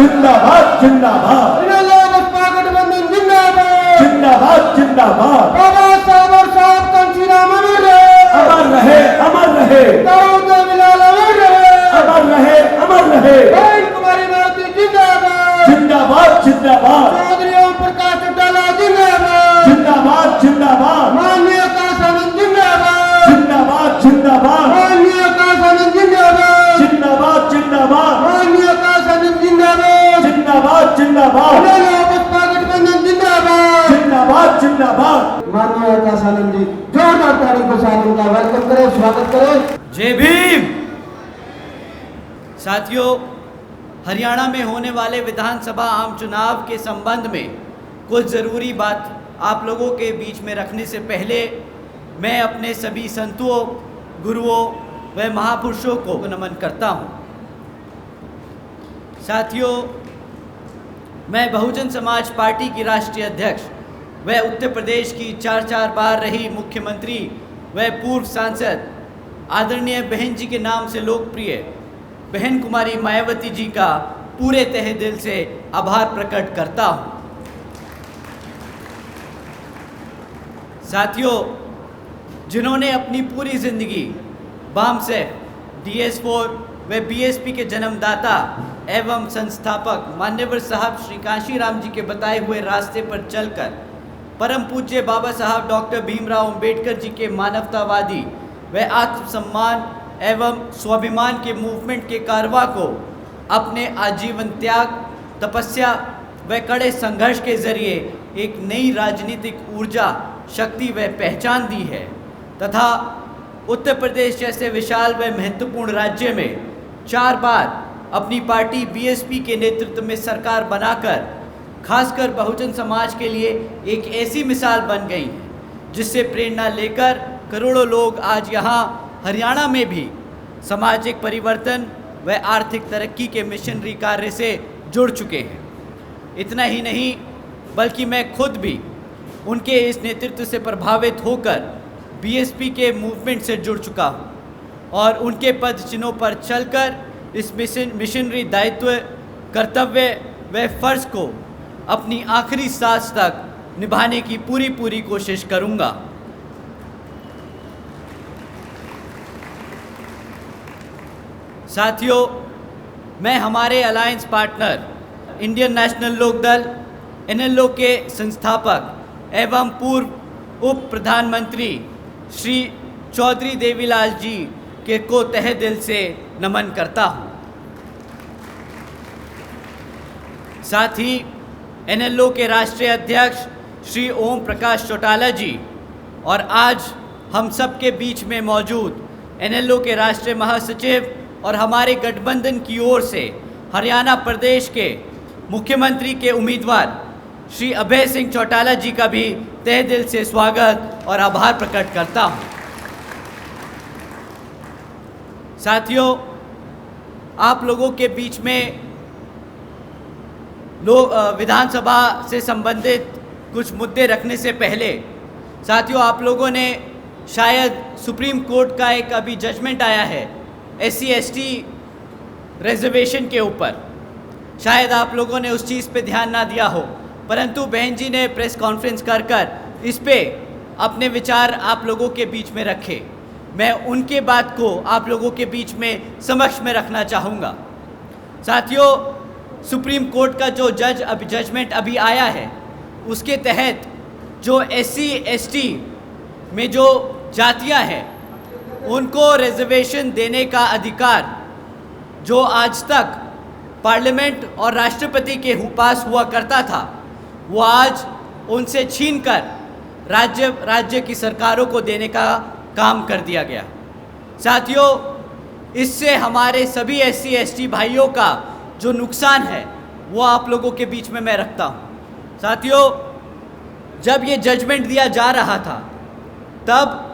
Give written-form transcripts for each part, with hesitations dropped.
जिंदाबाद जिंदाबाद इनेलो बसपा गठबंधन जिंदाबाद जिंदाबाद जिंदाबाद बाबा साहब और साहब कांशीराम अमर रहे अमर रहे अमर रहे दाऊद बिलाल अमर रहे अमर रहे अमर रहे बहन कुमारी मायावती जिंदाबाद जिंदाबाद जिंदाबाद चौधरी ओम प्रकाश चौटाला जिंदाबाद जिंदाबाद जिंदाबाद माननीय आकाश आनंद जिंदाबाद जिंदाबाद जिंदाबाद माननीय आकाश आनंद जिंदाबाद जिंदाबाद जिंदाबाद माननीय आकाश आनंद जिंदाबाद जिंदाबाद जिंदाबाद इनेलो बसपा गठबंधन जिंदाबाद जिंदाबाद जिंदाबाद माननीय आकाश आनंद जी जोरदार ताली के साथ उनका वेलकम करें, स्वागत करें। जय भीम। साथियों, हरियाणा में होने वाले विधानसभा आम चुनाव के संबंध में कुछ ज़रूरी बात आप लोगों के बीच में रखने से पहले मैं अपने सभी संतों, गुरुओं व महापुरुषों को नमन करता हूं। साथियों, मैं बहुजन समाज पार्टी की राष्ट्रीय अध्यक्ष व उत्तर प्रदेश की 4 बार रही मुख्यमंत्री व पूर्व सांसद आदरणीय बहन जी के नाम से लोकप्रिय बहन कुमारी मायावती जी का पूरे तहे दिल से आभार प्रकट करता हूं। साथियों, जिन्होंने अपनी पूरी जिंदगी बामसेफ, DS4 व BSP के जन्मदाता एवं संस्थापक मान्यवर साहब श्री कांशीराम जी के बताए हुए रास्ते पर चलकर परम पूज्य बाबा साहब डॉक्टर भीमराव अंबेडकर जी के मानवतावादी व आत्मसम्मान एवं स्वाभिमान के मूवमेंट के कारवा को अपने आजीवन त्याग, तपस्या व कड़े संघर्ष के जरिए एक नई राजनीतिक ऊर्जा, शक्ति व पहचान दी है तथा उत्तर प्रदेश जैसे विशाल व महत्वपूर्ण राज्य में 4 बार अपनी पार्टी BSP के नेतृत्व में सरकार बनाकर खासकर बहुजन समाज के लिए एक ऐसी मिसाल बन गई है जिससे प्रेरणा लेकर करोड़ों लोग आज यहाँ हरियाणा में भी सामाजिक परिवर्तन व आर्थिक तरक्की के मिशनरी कार्य से जुड़ चुके हैं। इतना ही नहीं बल्कि मैं खुद भी उनके इस नेतृत्व से प्रभावित होकर BSP के मूवमेंट से जुड़ चुका हूँ और उनके पद चिन्हों पर चलकर इस मिशनरी दायित्व, कर्तव्य व फर्ज को अपनी आखिरी सांस तक निभाने की पूरी कोशिश करूँगा। साथियों, मैं हमारे alliance partner Indian National Lokdal NLO के संस्थापक एवं पूर्व उप प्रधानमंत्री श्री चौधरी देवीलाल जी के को तहे दिल से नमन करता हूँ। साथ ही NLO के राष्ट्रीय अध्यक्ष श्री ओम प्रकाश चौटाला जी और आज हम सब के बीच में मौजूद NLO के राष्ट्रीय महासचिव और हमारे गठबंधन की ओर से हरियाणा प्रदेश के मुख्यमंत्री के उम्मीदवार श्री अभय सिंह चौटाला जी का भी तहे दिल से स्वागत और आभार प्रकट करता हूं। साथियों, आप लोगों के बीच में विधानसभा से संबंधित कुछ मुद्दे रखने से पहले साथियों, आप लोगों ने शायद सुप्रीम कोर्ट का एक अभी जजमेंट आया है SC/ST रिजर्वेशन के ऊपर, शायद आप लोगों ने उस चीज़ पे ध्यान ना दिया हो, परंतु बहन जी ने प्रेस कॉन्फ्रेंस कर इस पे अपने विचार आप लोगों के बीच में रखे। मैं उनके बात को आप लोगों के बीच में समक्ष में रखना चाहूँगा। साथियों, सुप्रीम कोर्ट का जो जजमेंट अभी आया है उसके तहत जो SC/ST में जो जातियाँ हैं उनको रिजर्वेशन देने का अधिकार जो आज तक पार्लियामेंट और राष्ट्रपति के पास हुआ करता था वो आज उनसे छीनकर राज्य की सरकारों को देने का काम कर दिया गया। साथियों, इससे हमारे सभी SC/ST भाइयों का जो नुकसान है वो आप लोगों के बीच में मैं रखता हूँ। साथियों, जब ये जजमेंट दिया जा रहा था तब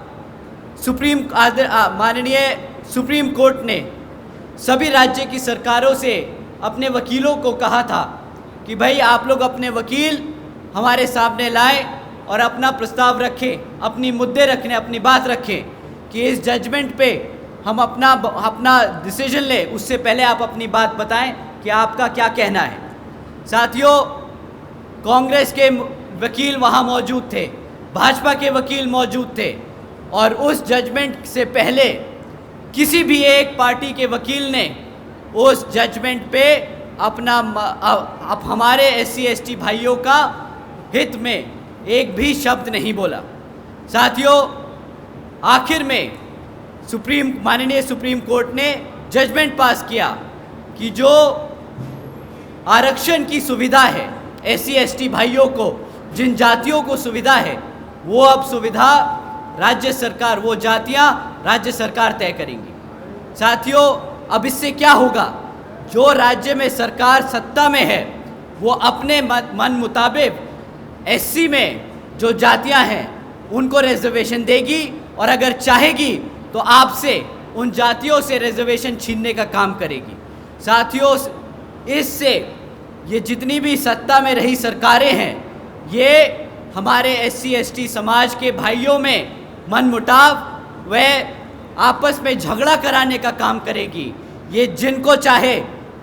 माननीय सुप्रीम कोर्ट ने सभी राज्य की सरकारों से अपने वकीलों को कहा था कि भाई आप लोग अपने वकील हमारे सामने लाएं और अपना प्रस्ताव रखें, अपनी मुद्दे रखें, अपनी बात रखें कि इस जजमेंट पे हम अपना डिसीजन लें, उससे पहले आप अपनी बात बताएं कि आपका क्या कहना है। साथियों, कांग्रेस के वकील वहाँ मौजूद थे, भाजपा के वकील मौजूद थे, और उस जजमेंट से पहले किसी भी एक पार्टी के वकील ने उस जजमेंट पे अब हमारे SC ST भाइयों का हित में एक भी शब्द नहीं बोला। साथियों, आखिर में माननीय सुप्रीम कोर्ट ने जजमेंट पास किया कि जो आरक्षण की सुविधा है SC ST भाइयों को, जिन जातियों को सुविधा है, वो अब सुविधा राज्य सरकार, वो जातियां राज्य सरकार तय करेंगी। साथियों, अब इससे क्या होगा? जो राज्य में सरकार सत्ता में है वो अपने मन मुताबिक SC में जो जातियां हैं उनको रिजर्वेशन देगी, और अगर चाहेगी तो आपसे उन जातियों से रिजर्वेशन छीनने का काम करेगी। साथियों, इससे ये जितनी भी सत्ता में रही सरकारें हैं, ये हमारे SC ST समाज के भाइयों में मनमुटाव व आपस में झगड़ा कराने का काम करेगी। ये जिनको चाहे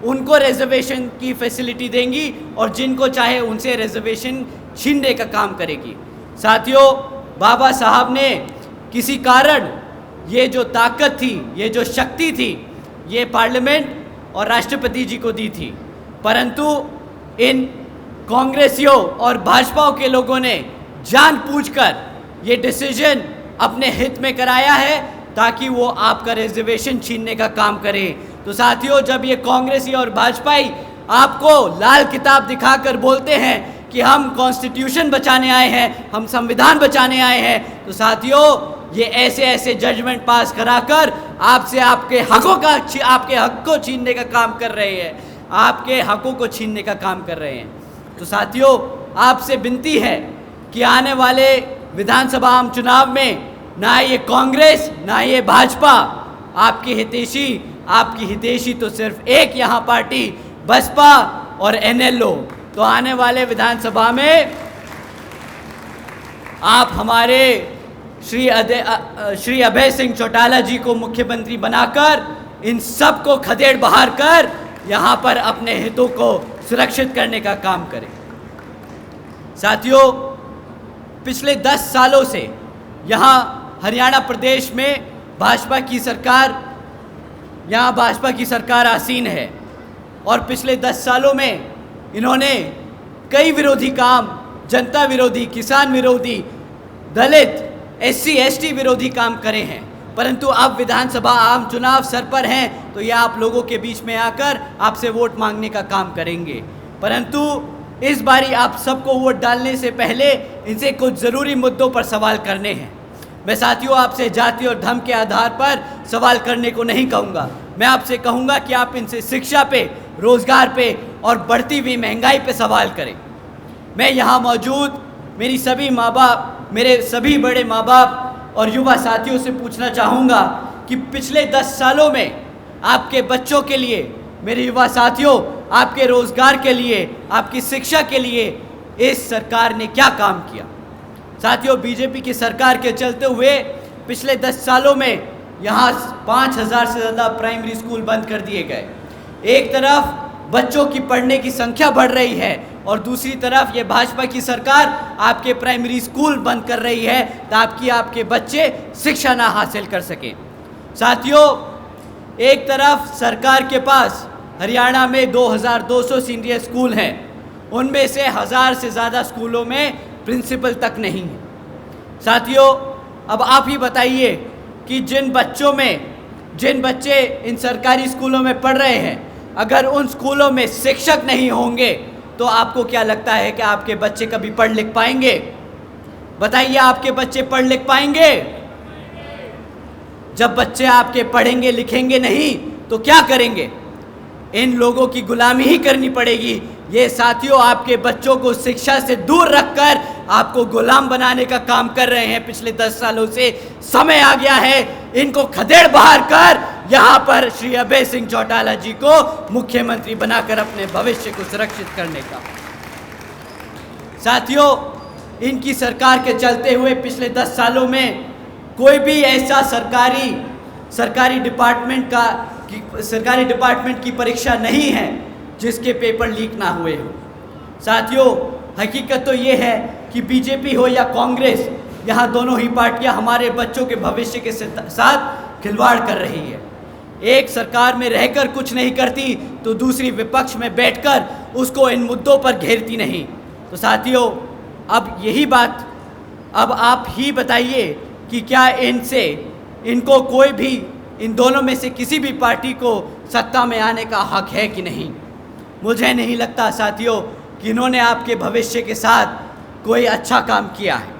उनको रिजर्वेशन की फैसिलिटी देंगी और जिनको चाहे उनसे रिजर्वेशन छीनने का काम करेगी। साथियों, बाबा साहब ने किसी कारण ये जो ताकत थी, ये जो शक्ति थी, ये पार्लियामेंट और राष्ट्रपति जी को दी थी, परंतु इन कांग्रेसियों और भाजपा के लोगों ने जानबूझकर ये डिसीजन अपने हित में कराया है ताकि वो आपका रिजर्वेशन छीनने का काम करें। तो साथियों, जब ये कांग्रेसी और भाजपाई आपको लाल किताब दिखाकर बोलते हैं कि हम कॉन्स्टिट्यूशन बचाने आए हैं, हम संविधान बचाने आए हैं, तो साथियों, ये ऐसे जजमेंट पास कराकर आपसे आपके हक को छीनने का काम कर रहे हैं, आपके हकों को छीनने का काम कर रहे हैं। तो साथियों, आपसे विनती है कि आने वाले विधानसभा आम चुनाव में ना ये कांग्रेस ना ये भाजपा आपकी हितैषी तो सिर्फ एक यहाँ पार्टी बसपा और NLO। तो आने वाले विधानसभा में आप हमारे श्री अभय सिंह चौटाला जी को मुख्यमंत्री बनाकर इन सब को खदेड़ बहार कर यहाँ पर अपने हितों को सुरक्षित करने का काम करें। साथियों, पिछले 10 सालों से यहाँ हरियाणा प्रदेश में भाजपा की सरकार आसीन है, और पिछले 10 सालों में इन्होंने कई विरोधी काम, जनता विरोधी, किसान विरोधी, दलित, SC ST विरोधी काम करे हैं। परंतु अब विधानसभा आम चुनाव सर पर हैं तो ये आप लोगों के बीच में आकर आपसे वोट मांगने का काम करेंगे। परंतु इस बारी आप सबको वोट डालने से पहले इनसे कुछ ज़रूरी मुद्दों पर सवाल करने हैं। मैं साथियों आपसे जाति और धर्म के आधार पर सवाल करने को नहीं कहूँगा। मैं आपसे कहूँगा कि आप इनसे शिक्षा पे, रोज़गार पे और बढ़ती हुई महंगाई पे सवाल करें। मैं यहाँ मौजूद मेरी सभी माँ बाप, मेरे सभी बड़े माँ बाप और युवा साथियों से पूछना चाहूँगा कि पिछले 10 सालों में आपके बच्चों के लिए, मेरे युवा साथियों, आपके रोज़गार के लिए, आपकी शिक्षा के लिए इस सरकार ने क्या काम किया। साथियों, बीजेपी की सरकार के चलते हुए पिछले 10 सालों में यहाँ 5000 से ज़्यादा प्राइमरी स्कूल बंद कर दिए गए। एक तरफ बच्चों की पढ़ने की संख्या बढ़ रही है और दूसरी तरफ ये भाजपा की सरकार आपके प्राइमरी स्कूल बंद कर रही है ताकि आपके बच्चे शिक्षा ना हासिल कर सकें। साथियों, एक तरफ सरकार के पास हरियाणा में 2200 सीनियर स्कूल हैं, उनमें से 1000 से ज़्यादा स्कूलों में प्रिंसिपल तक नहीं है। साथियों, अब आप ही बताइए कि जिन बच्चे इन सरकारी स्कूलों में पढ़ रहे हैं, अगर उन स्कूलों में शिक्षक नहीं होंगे तो आपको क्या लगता है कि आपके बच्चे कभी पढ़ लिख पाएंगे? बताइए, आपके बच्चे पढ़ लिख पाएंगे? जब बच्चे आपके पढ़ेंगे लिखेंगे नहीं तो क्या करेंगे? इन लोगों की गुलामी ही करनी पड़ेगी। ये साथियों आपके बच्चों को शिक्षा से दूर रखकर आपको गुलाम बनाने का काम कर रहे हैं पिछले 10 सालों से। समय आ गया है इनको खदेड़ बहार कर यहाँ पर श्री अभय सिंह चौटाला जी को मुख्यमंत्री बनाकर अपने भविष्य को सुरक्षित करने का। साथियों, इनकी सरकार के चलते हुए पिछले 10 सालों में कोई भी ऐसा सरकारी डिपार्टमेंट की परीक्षा नहीं है जिसके पेपर लीक ना हुए हो। साथियों, हकीकत तो ये है कि बीजेपी हो या कांग्रेस, यहाँ दोनों ही पार्टियाँ हमारे बच्चों के भविष्य के साथ खिलवाड़ कर रही है। एक सरकार में रहकर कुछ नहीं करती तो दूसरी विपक्ष में बैठकर उसको इन मुद्दों पर घेरती नहीं। तो साथियों, अब यही बात अब आप ही बताइए कि क्या इनको कोई भी इन दोनों में से किसी भी पार्टी को सत्ता में आने का हक है कि नहीं। मुझे नहीं लगता साथियों कि इन्होंने आपके भविष्य के साथ कोई अच्छा काम किया है।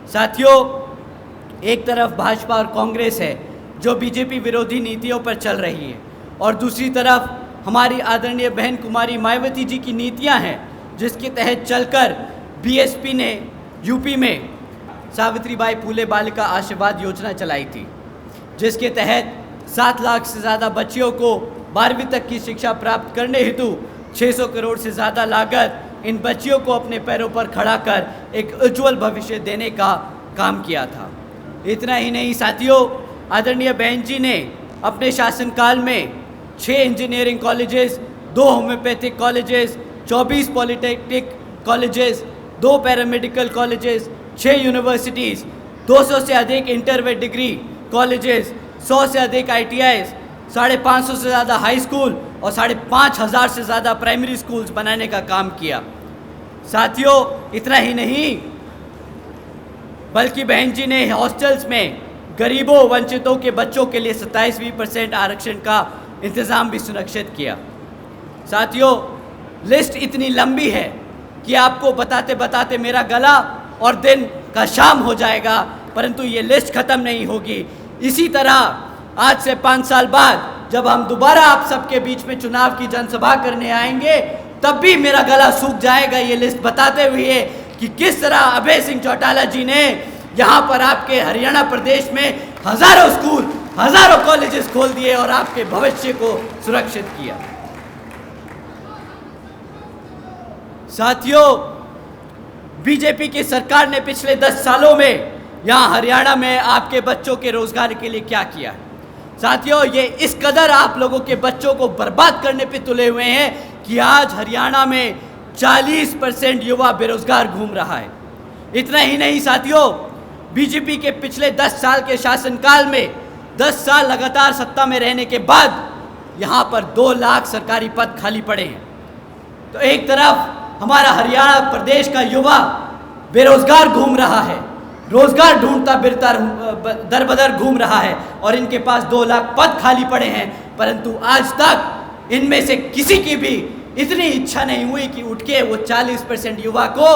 साथियों, एक तरफ भाजपा और कांग्रेस है जो बीजेपी विरोधी नीतियों पर चल रही है, और दूसरी तरफ हमारी आदरणीय बहन कुमारी मायावती जी की नीतियां हैं जिसके तहत चलकर बीएसपी ने यूपी में सावित्रीबाई फुले बालिका आशीर्वाद योजना चलाई थी, जिसके तहत 7 लाख से ज़्यादा बच्चियों को 12वीं तक की शिक्षा प्राप्त करने हेतु 600 करोड़ से ज़्यादा लागत इन बच्चियों को अपने पैरों पर खड़ा कर एक उज्जवल भविष्य देने का काम किया था। इतना ही नहीं साथियों, आदरणीय बहन जी ने अपने शासनकाल में 6 engineering colleges, 2 homeopathic colleges, 24 polytechnic colleges, 2 paramedical colleges, 6 universities, 200 से अधिक इंटर व डिग्री कॉलेजेस, 100 से अधिक ITIs, 550 से ज़्यादा हाई स्कूल और 5,500 से ज़्यादा प्राइमरी स्कूल्स बनाने का काम किया। साथियों, इतना ही नहीं बल्कि बहन जी ने हॉस्टल्स में गरीबों वंचितों के बच्चों के लिए 27% आरक्षण का इंतज़ाम भी सुनिश्चित किया। साथियों, लिस्ट इतनी लंबी है कि आपको बताते बताते मेरा गला और दिन का शाम हो जाएगा, परंतु ये लिस्ट ख़त्म नहीं होगी। इसी तरह आज से 5 साल बाद जब हम दोबारा आप सबके बीच में चुनाव की जनसभा करने आएंगे, तब भी मेरा गला सूख जाएगा ये लिस्ट बताते हुए कि किस तरह अभय सिंह चौटाला जी ने यहाँ पर आपके हरियाणा प्रदेश में हज़ारों स्कूल, हज़ारों कॉलेजेस खोल दिए और आपके भविष्य को सुरक्षित किया। साथियों, बीजेपी की सरकार ने पिछले 10 सालों में यहाँ हरियाणा में आपके बच्चों के रोजगार के लिए क्या किया है। साथियों, ये इस कदर आप लोगों के बच्चों को बर्बाद करने पे तुले हुए हैं कि आज हरियाणा में 40% युवा बेरोजगार घूम रहा है। इतना ही नहीं साथियों, बीजेपी के पिछले 10 साल के शासनकाल में 10 साल लगातार सत्ता में रहने के बाद यहाँ पर 2 लाख सरकारी पद खाली पड़े हैं। तो एक तरफ हमारा हरियाणा प्रदेश का युवा बेरोजगार घूम रहा है, रोजगार ढूंढता फिरता दर बदर घूम रहा है, और इनके पास 2 लाख पद खाली पड़े हैं, परंतु आज तक इनमें से किसी की भी इतनी इच्छा नहीं हुई कि उठ के वो 40% युवा को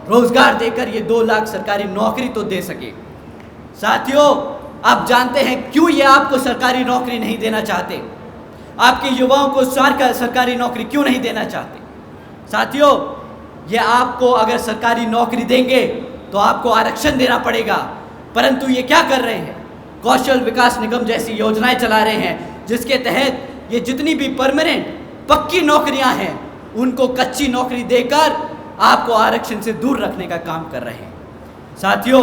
रोजगार देकर ये 2 लाख सरकारी नौकरी तो दे सके। साथियों, आप जानते हैं क्यों ये आपको सरकारी नौकरी नहीं देना चाहते, आपके युवाओं को सरकारी नौकरी क्यों नहीं देना चाहते। साथियों, ये आपको अगर सरकारी नौकरी देंगे तो आपको आरक्षण देना पड़ेगा, परंतु ये क्या कर रहे हैं, कौशल विकास निगम जैसी योजनाएं चला रहे हैं जिसके तहत ये जितनी भी परमानेंट पक्की नौकरियां हैं उनको कच्ची नौकरी देकर आपको आरक्षण से दूर रखने का काम कर रहे हैं। साथियों,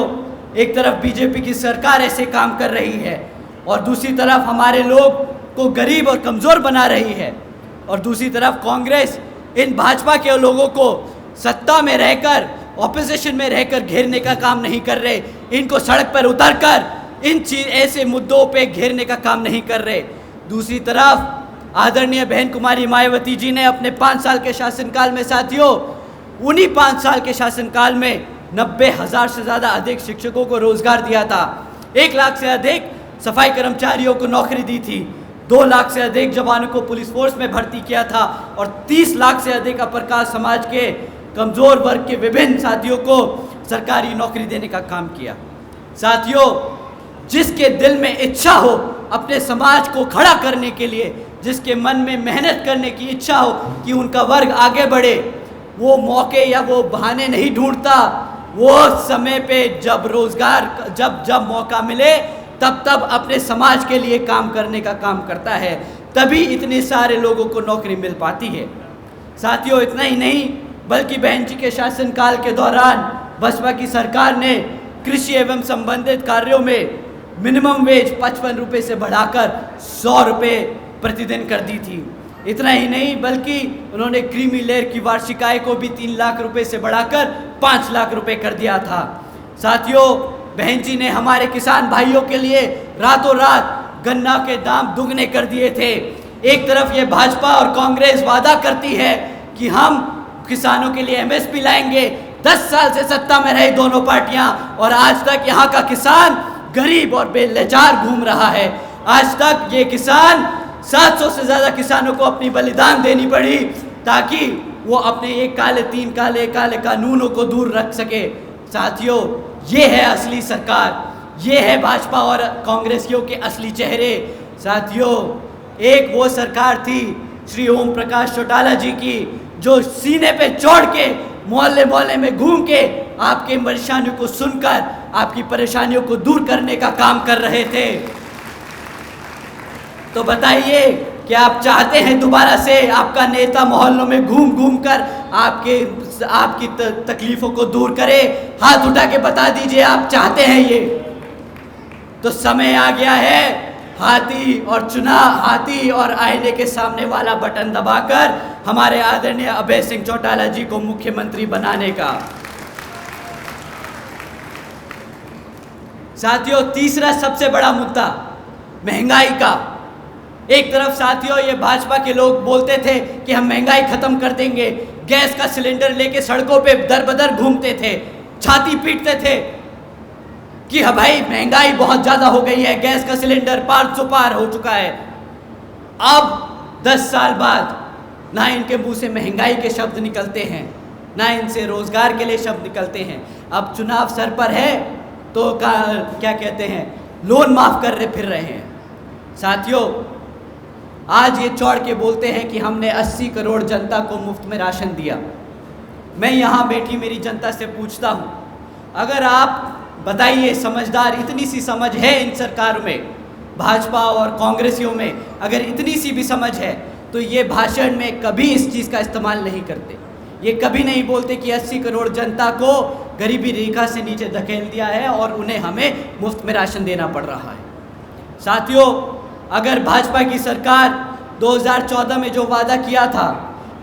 एक तरफ बीजेपी की सरकार ऐसे काम कर रही है और दूसरी तरफ हमारे लोग को गरीब और कमज़ोर बना रही है, और दूसरी तरफ कांग्रेस इन भाजपा के लोगों को सत्ता में रहकर, ऑपोजिशन में रहकर घेरने का काम नहीं कर रहे, इनको सड़क पर उतरकर इन ऐसे मुद्दों पे घेरने का काम नहीं कर रहे। दूसरी तरफ आदरणीय बहन कुमारी मायावती जी ने अपने 5 साल के शासनकाल में साथियों, उन्हीं 5 साल के शासनकाल में 90,000 से ज़्यादा अधिक शिक्षकों को रोजगार दिया था, 1 लाख से अधिक सफाई कर्मचारियों को नौकरी दी थी, 2 लाख से अधिक जवानों को पुलिस फोर्स में भर्ती किया था, और 30 लाख से अधिक अपर कास्ट समाज के कमज़ोर वर्ग के विभिन्न साथियों को सरकारी नौकरी देने का काम किया। साथियों, जिसके दिल में इच्छा हो अपने समाज को खड़ा करने के लिए, जिसके मन में मेहनत करने की इच्छा हो कि उनका वर्ग आगे बढ़े, वो मौके या वो बहाने नहीं ढूंढता, वो समय पे जब मौका मिले तब अपने समाज के लिए काम करने का काम करता है, तभी इतने सारे लोगों को नौकरी मिल पाती है। साथियों, इतना ही नहीं बल्कि बहन जी के शासनकाल के दौरान बसपा की सरकार ने कृषि एवं संबंधित कार्यों में मिनिमम वेज 55 रुपये से बढ़ाकर 100 रुपये प्रतिदिन कर दी थी। इतना ही नहीं बल्कि उन्होंने क्रीमी लेयर की वार्षिक आय को भी 3 लाख रुपए से बढ़ाकर 5 लाख रुपए कर दिया था। साथियों, बहन जी ने हमारे किसान भाइयों के लिए रातों रात गन्ना के दाम दुगने कर दिए थे। एक तरफ ये भाजपा और कांग्रेस वादा करती है कि हम किसानों के लिए एमएसपी लाएंगे। 10 साल से सत्ता में रही दोनों पार्टियां और आज तक यहाँ का किसान गरीब और बेलचार घूम रहा है। आज तक ये किसान 700 से ज़्यादा किसानों को अपनी बलिदान देनी पड़ी ताकि वो अपने एक काले 3 काले कानूनों को दूर रख सके। साथियों, ये है असली सरकार, ये है भाजपा और कांग्रेसियों के असली चेहरे। साथियों, एक वो सरकार थी श्री ओम प्रकाश चौटाला जी की, जो सीने पे चढ़ के मोहल्ले मोहल्ले में घूम के आपके परेशानियों को सुनकर आपकी परेशानियों को दूर करने का काम कर रहे थे। तो बताइए कि आप चाहते हैं दोबारा से आपका नेता मोहल्लों में घूम घूम कर आपकी तकलीफों को दूर करे? हाथ उठा के बता दीजिए आप चाहते हैं ये। तो समय आ गया है हाथी और आईने के सामने वाला बटन दबाकर हमारे आदरणीय अभय सिंह चौटाला जी को मुख्यमंत्री बनाने का। साथियों, तीसरा सबसे बड़ा मुद्दा महंगाई का। एक तरफ साथियों ये भाजपा के लोग बोलते थे कि हम महंगाई खत्म कर देंगे, गैस का सिलेंडर लेके सड़कों पे दर बदर घूमते थे, छाती पीटते थे कि हाँ भाई महंगाई बहुत ज़्यादा हो गई है, गैस का सिलेंडर 500 पार हो चुका है। अब 10 साल बाद ना इनके मुंह से महंगाई के शब्द निकलते हैं, ना इनसे रोजगार के लिए शब्द निकलते हैं। अब चुनाव सर पर है तो क्या कहते हैं, लोन माफ कर फिर रहे हैं। साथियों, आज ये चौड़ के बोलते हैं कि हमने 80 करोड़ जनता को मुफ्त में राशन दिया। मैं यहाँ बैठी मेरी जनता से पूछता हूँ, अगर आप बताइए समझदार, इतनी सी समझ है इन सरकारों में, भाजपा और कांग्रेसियों में अगर इतनी सी भी समझ है तो ये भाषण में कभी इस चीज़ का इस्तेमाल नहीं करते। ये कभी नहीं बोलते कि 80 करोड़ जनता को गरीबी रेखा से नीचे धकेल दिया है और उन्हें हमें मुफ्त में राशन देना पड़ रहा है। साथियों, अगर भाजपा की सरकार 2014 में जो वादा किया था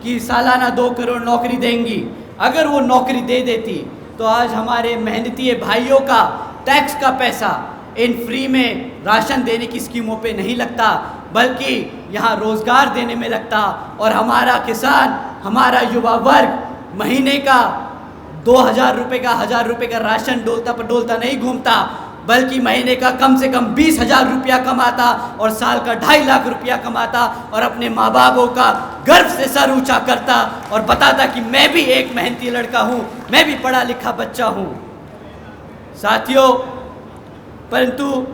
कि सालाना 2 करोड़ नौकरी देंगी, अगर वो नौकरी दे देती तो आज हमारे मेहनती भाइयों का टैक्स का पैसा इन फ्री में राशन देने की स्कीमों पे नहीं लगता, बल्कि यहाँ रोज़गार देने में लगता और हमारा किसान, हमारा युवा वर्ग महीने का 2000 रुपये का 1000 रुपये का राशन डोलता नहीं घूमता, बल्कि महीने का कम से कम 20,000 रुपया कमाता और साल का 2.5 लाख रुपया कमाता और अपने माँ बापों का गर्व से सर ऊंचा करता और बताता कि मैं भी एक मेहनती लड़का हूँ, मैं भी पढ़ा लिखा बच्चा हूँ। साथियों, परंतु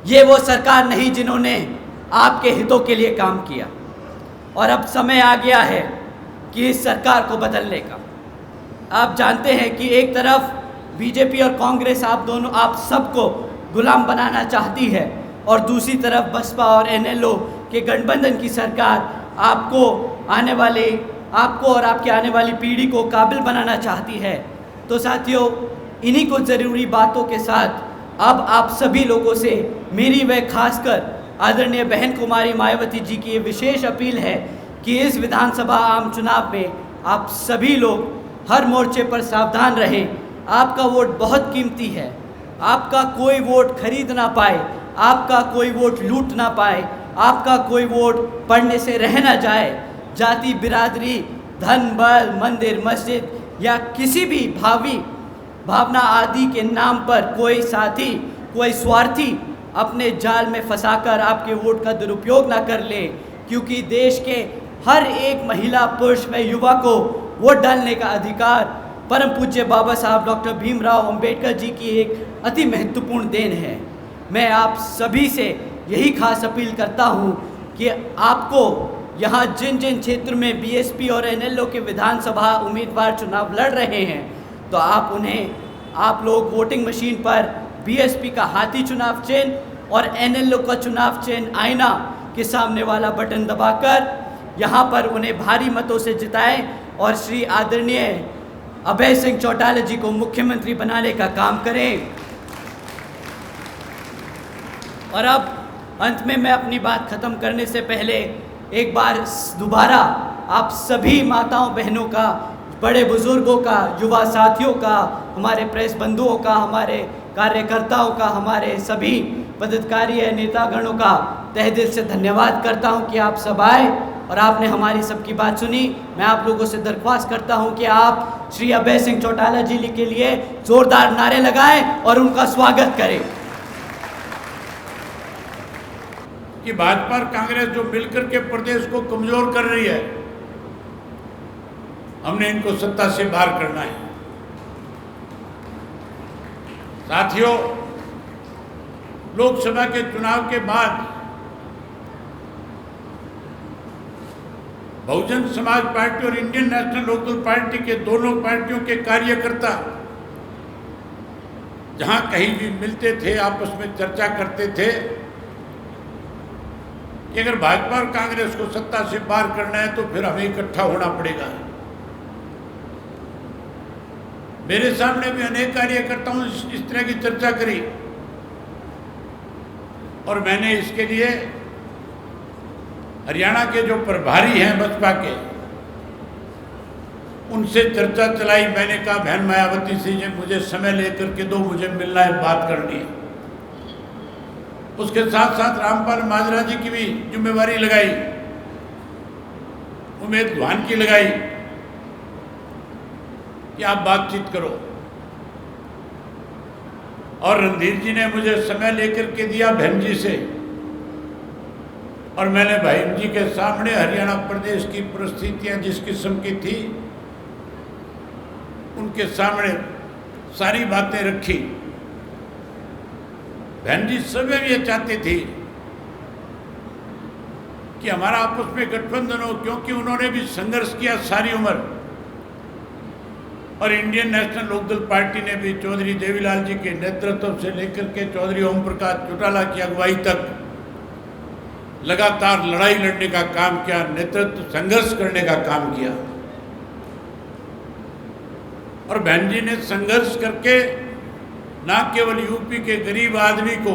ये वो सरकार नहीं जिन्होंने आपके हितों के लिए काम किया और अब समय आ गया है कि इस सरकार को बदलने का। आप जानते हैं कि एक तरफ बीजेपी और कांग्रेस आप सबको गुलाम बनाना चाहती है और दूसरी तरफ बसपा और एनएलओ के गठबंधन की सरकार आपको और आपके आने वाली पीढ़ी को काबिल बनाना चाहती है। तो साथियों, इन्हीं कुछ ज़रूरी बातों के साथ अब आप सभी लोगों से मेरी व खासकर आदरणीय बहन कुमारी मायावती जी की ये विशेष अपील है कि इस विधानसभा आम चुनाव में आप सभी लोग हर मोर्चे पर सावधान रहें। आपका वोट बहुत कीमती है, आपका कोई वोट खरीद ना पाए, आपका कोई वोट लूट ना पाए, आपका कोई वोट पढ़ने से रह ना जाए। जाति, बिरादरी, धन, बल, मंदिर, मस्जिद या किसी भी भावना आदि के नाम पर कोई साथी, कोई स्वार्थी अपने जाल में फंसाकर आपके वोट का दुरुपयोग ना कर ले, क्योंकि देश के हर एक महिला, पुरुष व युवा को वोट डालने का अधिकार परम पूज्य बाबा साहब डॉक्टर भीमराव अंबेडकर जी की एक अति महत्वपूर्ण देन है। मैं आप सभी से यही खास अपील करता हूँ कि आपको यहाँ जिन जिन क्षेत्र में बीएसपी और एनएलओ के विधानसभा उम्मीदवार चुनाव लड़ रहे हैं, तो आप लोग वोटिंग मशीन पर बीएसपी का हाथी चुनाव चिन्ह और एनएलओ का चुनाव चिन्ह आईना के सामने वाला बटन दबाकर यहाँ पर उन्हें भारी मतों से जिताएं और श्री आदरणीय अभय सिंह चौटाला जी को मुख्यमंत्री बनाने का काम करें। और अब अंत में मैं अपनी बात ख़त्म करने से पहले एक बार दोबारा आप सभी माताओं बहनों का, बड़े बुजुर्गों का, युवा साथियों का, हमारे प्रेस बंधुओं का, हमारे कार्यकर्ताओं का, हमारे सभी पदाधिकारी नेतागणों का तहे दिल से धन्यवाद करता हूं कि आप सब आए और आपने हमारी सबकी बात सुनी। मैं आप लोगों से दरख्वास्त करता हूं कि आप श्री अभय सिंह चौटाला जी के लिए जोरदार नारे लगाएं और उनका स्वागत करें। कि भाजपा और कांग्रेस जो मिलकर के प्रदेश को कमजोर कर रही है, हमने इनको सत्ता से बाहर करना है। साथियों, लोकसभा के चुनाव के बाद बहुजन समाज पार्टी और इंडियन नेशनल लोकदल पार्टी के दोनों पार्टियों के कार्यकर्ता जहां कहीं भी मिलते थे, आपस में चर्चा करते थे कि अगर भाजपा और कांग्रेस को सत्ता से बाहर करना है तो फिर हमें इकट्ठा होना पड़ेगा। मेरे सामने भी अनेक कार्यकर्ताओं ने इस तरह की चर्चा करी और मैंने इसके लिए हरियाणा के जो प्रभारी हैं बसपा के, उनसे चर्चा चलाई। मैंने कहा बहन मायावती से मुझे समय लेकर के दो, मुझे मिलना है, बात करनी है। उसके साथ साथ रामपाल माजरा जी की भी जिम्मेवारी लगाई, उमेद भान की लगाई कि आप बातचीत करो। और रणधीर जी ने मुझे समय लेकर के दिया बहन जी से, और मैंने बहन जी के सामने हरियाणा प्रदेश की परिस्थितियां जिस किस्म की थी उनके सामने सारी बातें रखी। बहन जी सभी ये चाहते थे कि हमारा आपस में गठबंधन हो, क्योंकि उन्होंने भी संघर्ष किया सारी उम्र। और इंडियन नेशनल लोकदल पार्टी ने भी चौधरी देवीलाल जी के नेतृत्व से लेकर के चौधरी ओम प्रकाश चौटाला की अगुवाई तक लगातार लड़ाई लड़ने का काम किया, नेतृत्व संघर्ष करने का काम किया। और बहन जी ने संघर्ष करके न केवल यूपी के गरीब आदमी को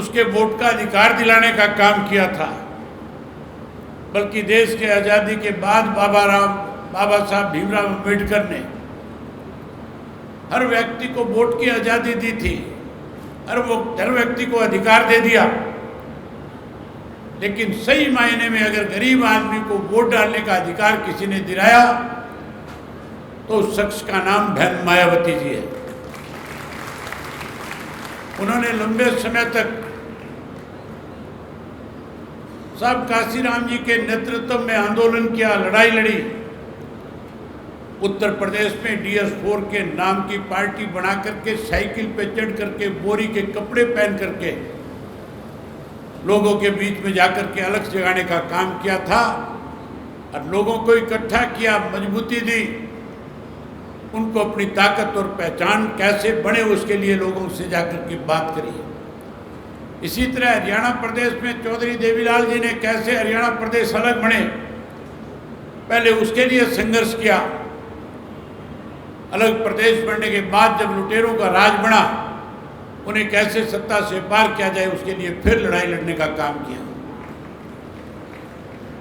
उसके वोट का अधिकार दिलाने का काम किया था, बल्कि देश के आज़ादी के बाद बाबा साहब भीमराव अम्बेडकर ने हर व्यक्ति को वोट की आज़ादी दी थी, हर व्यक्ति को अधिकार दे दिया। लेकिन सही मायने में अगर गरीब आदमी को वोट डालने का अधिकार किसी ने दिलाया तो उस शख्स का नाम बहन मायावती जी है। उन्होंने लंबे समय तक साहब काशीराम जी के नेतृत्व में आंदोलन किया, लड़ाई लड़ी। उत्तर प्रदेश में DS4 के नाम की पार्टी बना करके साइकिल पे चढ़ करके बोरी के कपड़े पहन करके लोगों के बीच में जाकर के अलग जगाने का काम किया था और लोगों को इकट्ठा किया, मजबूती दी, उनको अपनी ताकत और पहचान कैसे बने उसके लिए लोगों से जाकर के बात करी। इसी तरह हरियाणा प्रदेश में चौधरी देवीलाल जी ने कैसे हरियाणा प्रदेश अलग बने, पहले उसके लिए संघर्ष किया। अलग प्रदेश बनने के बाद जब लुटेरों का राज बना, उन्हें कैसे सत्ता से पार किया जाए उसके लिए फिर लड़ाई लड़ने का काम किया।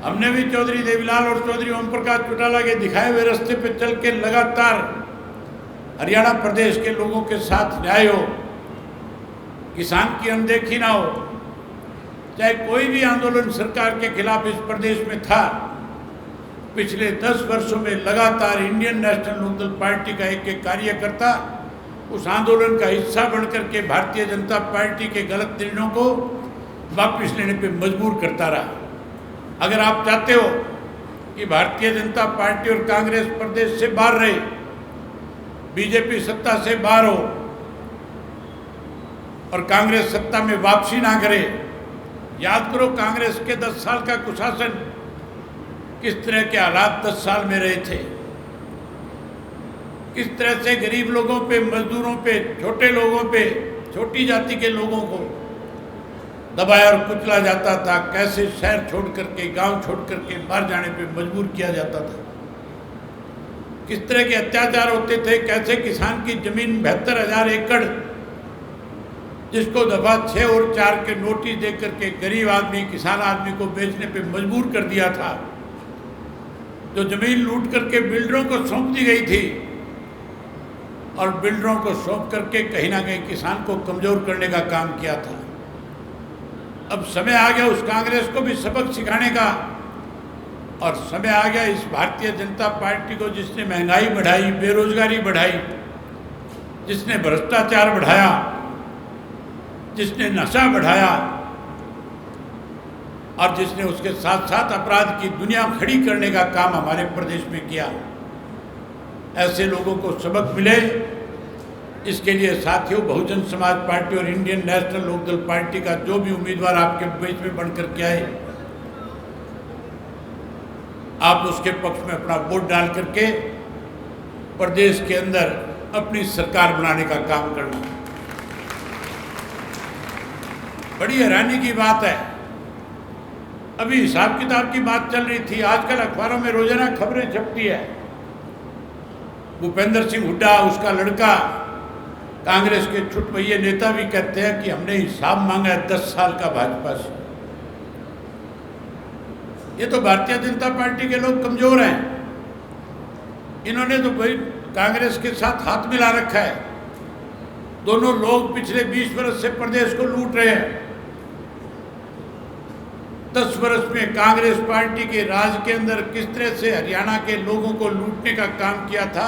हमने भी चौधरी देवीलाल और चौधरी ओम प्रकाश चौटाला के दिखाए हुए रास्ते पे चल के लगातार हरियाणा प्रदेश के लोगों के साथ न्याय हो, किसान की अनदेखी ना हो। चाहे कोई भी आंदोलन सरकार के खिलाफ इस प्रदेश में था, पिछले 10 वर्षों में लगातार इंडियन नेशनल लोकदल पार्टी का एक कार्यकर्ता उस आंदोलन का हिस्सा बनकर के भारतीय जनता पार्टी के गलत निर्णयों को वापस लेने पे मजबूर करता रहा। अगर आप चाहते हो कि भारतीय जनता पार्टी और कांग्रेस प्रदेश से बाहर रहे, बीजेपी सत्ता से बाहर हो और कांग्रेस सत्ता में वापसी ना करे, याद करो कांग्रेस के 10 साल का कुशासन किस तरह के हालात 10 साल में रहे थे, किस तरह से गरीब लोगों पे, मजदूरों पे, छोटे लोगों पे, छोटी जाति के लोगों को दबाया और कुचला जाता था, कैसे शहर छोड़ करके, गांव छोड़ करके बाहर जाने पे मजबूर किया जाता था, किस तरह के अत्याचार होते थे, कैसे किसान की जमीन 72,000 एकड़ जिसको दफा 6 और 4 के नोटिस दे करके गरीब आदमी, किसान आदमी को बेचने पे मजबूर कर दिया था, जो जमीन लूट करके बिल्डरों को सौंप दी गई थी और बिल्डरों को सौंप करके कहीं ना कहीं किसान को कमजोर करने का काम किया था। अब समय आ गया उस कांग्रेस को भी सबक सिखाने का, और समय आ गया इस भारतीय जनता पार्टी को, जिसने महंगाई बढ़ाई, बेरोजगारी बढ़ाई, जिसने भ्रष्टाचार बढ़ाया, जिसने नशा बढ़ाया और जिसने उसके साथ साथ अपराध की दुनिया खड़ी करने का काम हमारे प्रदेश में किया। ऐसे लोगों को सबक मिले, इसके लिए साथियों बहुजन समाज पार्टी और इंडियन नेशनल लोकदल पार्टी का जो भी उम्मीदवार आपके बीच में बन करके आए, आप उसके पक्ष में अपना वोट डाल करके प्रदेश के अंदर अपनी सरकार बनाने का काम करना। बड़ी हैरानी की बात है, अभी हिसाब किताब की बात चल रही थी, आजकल अखबारों में रोजाना खबरें छपती है। भूपेंद्र सिंह हुड्डा, उसका लड़का, कांग्रेस के छुटपैये नेता भी कहते हैं कि हमने हिसाब मांगा है 10 साल का भाजपा से। ये तो भारतीय जनता पार्टी के लोग कमजोर हैं, इन्होंने तो भाई कांग्रेस के साथ हाथ मिला रखा है। दोनों लोग पिछले 20 वर्ष से प्रदेश को लूट रहे हैं। 10 वर्ष में कांग्रेस पार्टी के राज के अंदर किस तरह से हरियाणा के लोगों को लूटने का काम किया था,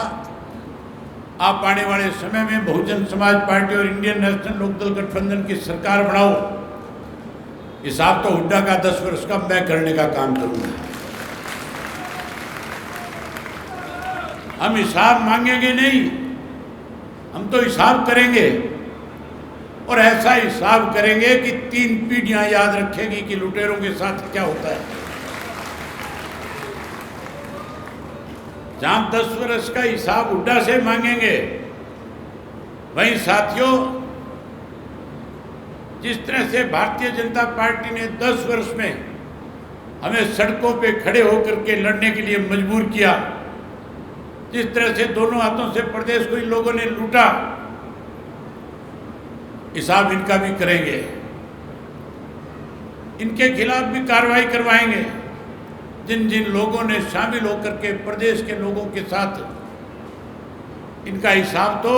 आप आने वाले समय में बहुजन समाज पार्टी और इंडियन नेशनल लोकदल गठबंधन की सरकार बनाओ, हिसाब तो हुड्डा का 10 वर्ष का मैं करने का काम करूंगा। हम हिसाब मांगेंगे नहीं, हम तो हिसाब करेंगे, और ऐसा हिसाब करेंगे कि 3 पीढ़ियां याद रखेगी कि लुटेरों के साथ क्या होता है। जहां 10 वर्ष का हिसाब हुड्डा से मांगेंगे, वहीं साथियों जिस तरह से भारतीय जनता पार्टी ने 10 वर्ष में हमें सड़कों पे खड़े होकर के लड़ने के लिए मजबूर किया, जिस तरह से दोनों हाथों से प्रदेश को इन लोगों ने लूटा, हिसाब इनका भी करेंगे। इनके खिलाफ भी कार्रवाई करवाएंगे। जिन जिन लोगों ने शामिल होकर के प्रदेश के लोगों के साथ, इनका हिसाब तो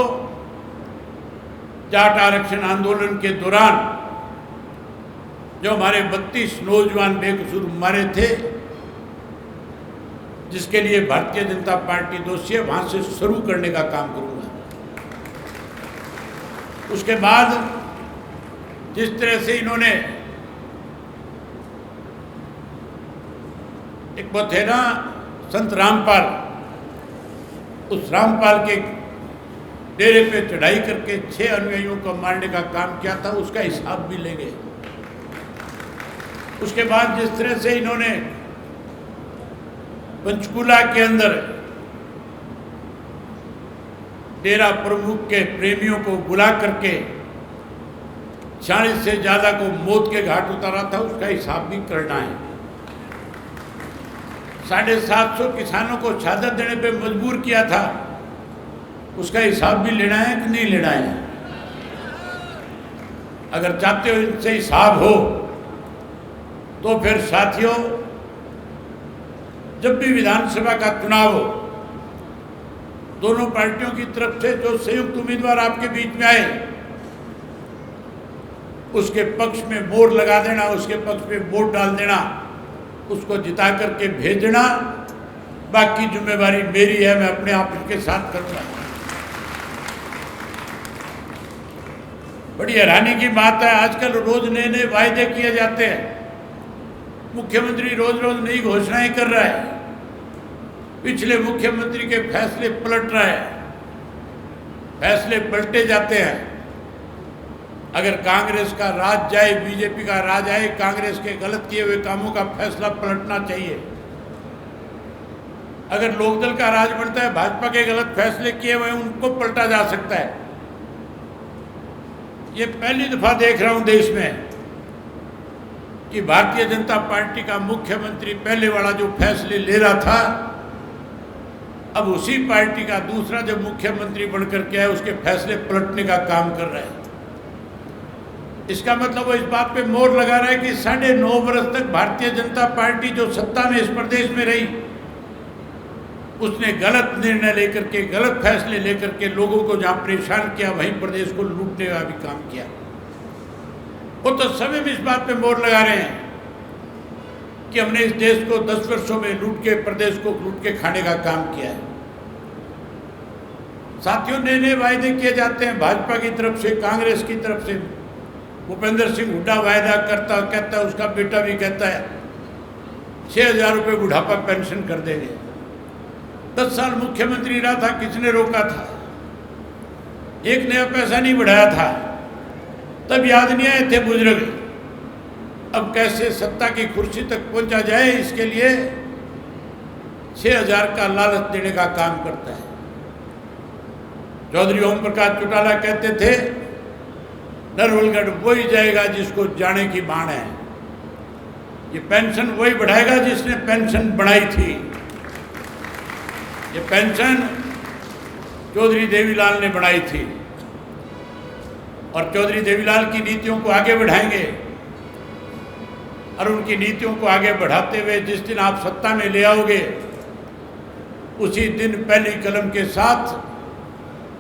जाट आरक्षण आंदोलन के दौरान जो हमारे 32 नौजवान बेकसूर मारे थे, जिसके लिए भारतीय जनता पार्टी दोषी है, वहां से शुरू करने का काम करूंगा। उसके बाद जिस तरह से इन्होंने एक वो थे ना संत रामपाल, उस रामपाल के डेरे पे चढ़ाई करके 6 अनुयायियों को मारने का काम किया था, उसका हिसाब भी लेंगे। उसके बाद जिस तरह से इन्होंने पंचकूला के अंदर डेरा प्रमुख के प्रेमियों को बुला करके 40 से ज्यादा को मौत के घाट उतारा था, उसका हिसाब भी करना है। 750 किसानों को शहादत देने पे मजबूर किया था, उसका हिसाब भी लेना है कि नहीं लेना है। अगर चाहते हो इनसे हिसाब हो तो फिर साथियों, जब भी विधानसभा का चुनाव हो, दोनों पार्टियों की तरफ से जो संयुक्त उम्मीदवार आपके बीच में आए, उसके पक्ष में मोहर लगा देना, उसके पक्ष में वोट डाल देना, उसको जिता करके भेज देना। बाकी जिम्मेवारी मेरी है, मैं अपने आप इसके साथ करूंगा। बड़ी हैरानी की बात है, आजकल रोज नए नए वायदे किए जाते हैं। मुख्यमंत्री रोज रोज नई घोषणाएं कर रहा है, पिछले मुख्यमंत्री के फैसले पलट रहा है, फैसले पलटे जाते हैं। अगर कांग्रेस का राज जाए, बीजेपी का राज आए, कांग्रेस के गलत किए हुए कामों का फैसला पलटना चाहिए। अगर लोकदल का राज बनता है, भाजपा के गलत फैसले किए हुए उनको पलटा जा सकता है। ये पहली दफा देख रहा हूं देश में कि भारतीय जनता पार्टी का मुख्यमंत्री पहले वाला जो फैसले ले रहा था, अब उसी पार्टी का दूसरा जब मुख्यमंत्री बनकर के आया, उसके फैसले पलटने का काम कर रहा है। इसका मतलब वो इस बात पे मोहर लगा रहा है कि 9.5 वर्ष तक भारतीय जनता पार्टी जो सत्ता में इस प्रदेश में रही, उसने गलत निर्णय लेकर के, गलत फैसले लेकर के लोगों को जहां परेशान किया, वहीं प्रदेश को लूटने का भी काम किया। वो तो सभी भी इस बात पे मोहर लगा रहे हैं कि हमने इस देश को 10 वर्षों में लूट के, प्रदेश को लूट के खाने का काम किया है। साथियों, नए नए वायदे किए जाते हैं भाजपा की तरफ से, कांग्रेस की तरफ से। भूपेंद्र सिंह हुड्डा वायदा कहता है, उसका बेटा भी कहता है 6,000 रुपये बुढ़ापा पेंशन कर देंगे। 10 साल मुख्यमंत्री रहा था, किसने रोका था? एक नया पैसा नहीं बढ़ाया था। तब याद नहीं आए थे बुजुर्ग। अब कैसे सत्ता की कुर्सी तक पहुंचा जाए, इसके लिए 6,000 का लालच देने का काम करता है। चौधरी ओम प्रकाश चौटाला कहते थे, नरवलगढ़ वही जाएगा जिसको जाने की बाण है। ये पेंशन वही बढ़ाएगा जिसने पेंशन बढ़ाई थी। ये पेंशन चौधरी देवीलाल ने बढ़ाई थी और चौधरी देवीलाल की नीतियों को आगे बढ़ाएंगे। और उनकी नीतियों को आगे बढ़ाते हुए जिस दिन आप सत्ता में ले आओगे, उसी दिन पहली कलम के साथ